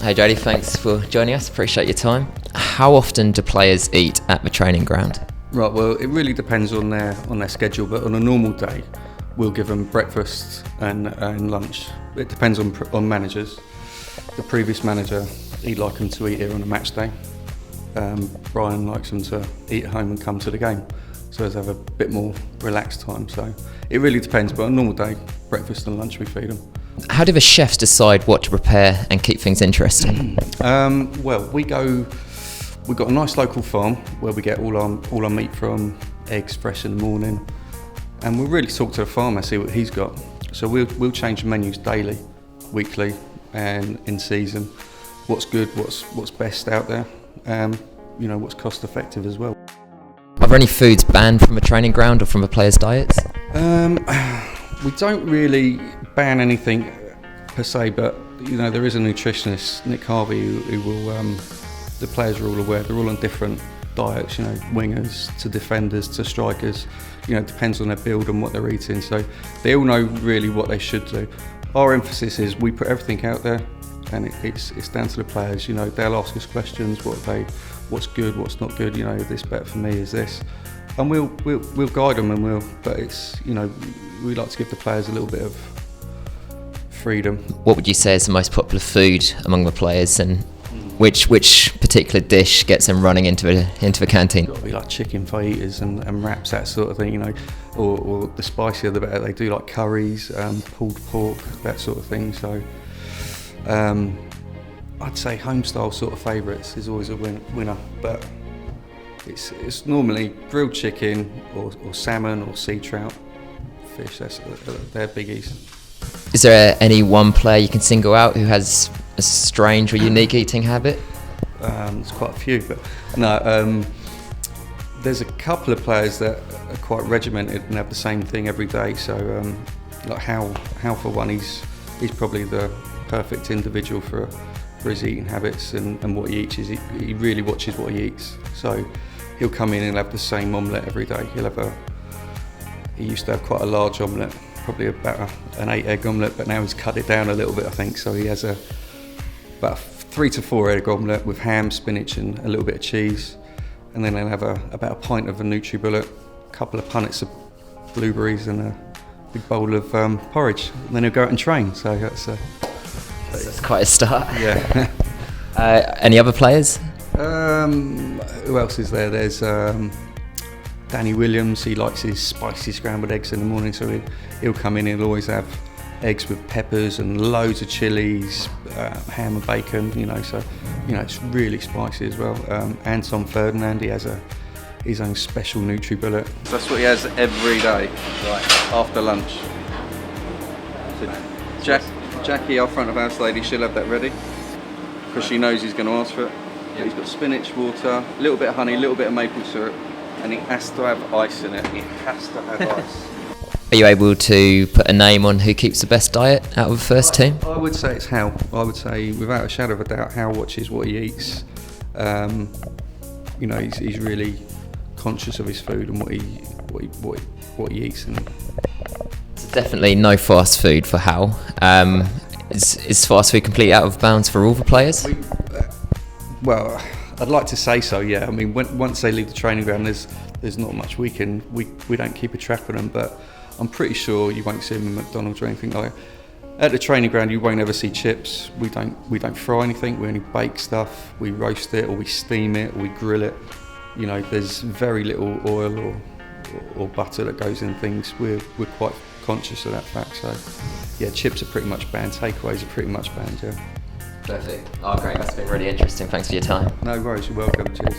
Hey Jody, thanks for joining us. Appreciate your time. How often do players eat at the training ground? Right, well, it really depends on their schedule, but on a normal day, we'll give them breakfast and lunch. It depends on managers. The previous manager, he'd like them to eat here on a match day. Brian likes them to eat at home and come to the game, so as have a bit more relaxed time. So it really depends, but on a normal day, breakfast and lunch we feed them. How do the chefs decide what to prepare and keep things interesting? Well, we've got a nice local farm where we get all our meat from, eggs fresh in the morning, and we'll really talk to the farmer, see what he's got. So we'll change the menus daily, weekly, and in season. What's good, what's best out there, what's cost effective as well. Are there any foods banned from a training ground or from a player's diets? We don't really ban anything per se, but there is a nutritionist, Nick Harvey, who will. The players are all aware. They're all on different diets. Wingers to defenders to strikers. It depends on their build and what they're eating. So they all know really what they should do. Our emphasis is we put everything out there, and it's down to the players. They'll ask us questions. What's good, what's not good. This better for me is this, and we'll guide them But it's we like to give the players a little bit of freedom. What would you say is the most popular food among the players, and which particular dish gets them running into the canteen? It's got to be like chicken fajitas and wraps, that sort of thing, or the spicier the better. They do like curries, pulled pork, that sort of thing. So I'd say home style sort of favourites is always a winner, but it's normally grilled chicken or salmon or sea trout, fish. They're biggies. Is there any one player you can single out who has a strange or unique eating habit? There's quite a few, but no. There's a couple of players that are quite regimented and have the same thing every day. So, like Hal for one, he's probably the perfect individual for his eating habits and what he eats. He really watches what he eats. So he'll come in and have the same omelette every day. He used to have quite a large omelette, probably about an 8-egg omelette, but now he's cut it down a little bit, I think. So he has about a 3 to 4 egg omelette with ham, spinach and a little bit of cheese. And then he'll have about a pint of a NutriBullet, a couple of punnets of blueberries and a big bowl of porridge. And then he'll go out and train. So That's quite a start. Yeah. Any other players? Who else is there? There's Danny Williams. He likes his spicy scrambled eggs in the morning, so he'll come in. He'll always have eggs with peppers and loads of chilies, ham and bacon. So it's really spicy as well. Anton Ferdinand, he has his own special NutriBullet. That's what he has every day, right after lunch. So Jackie, our front of house lady, she'll have that ready because she knows he's going to ask for it. But he's got spinach, water, a little bit of honey, a little bit of maple syrup, and he has to have ice in it. He has to have ice. Are you able to put a name on who keeps the best diet out of the first team? I would say it's Hal. I would say, without a shadow of a doubt, Hal watches what he eats. He's really conscious of his food and what he eats. And So definitely no fast food for Hal. Is fast food completely out of bounds for all the players? Well, I'd like to say so. Yeah. I mean, once they leave the training ground, there's not much we don't keep a track of them, but I'm pretty sure you won't see them in McDonald's or anything like that. At the training ground, you won't ever see chips. We don't fry anything. We only bake stuff. We roast it, or we steam it, or we grill it. There's very little oil or butter that goes in things. We're quite conscious of that fact. So, yeah, chips are pretty much banned. Takeaways are pretty much banned. Yeah. Perfect. Oh, great. That's been really interesting. Thanks for your time. No worries. You're welcome. Cheers.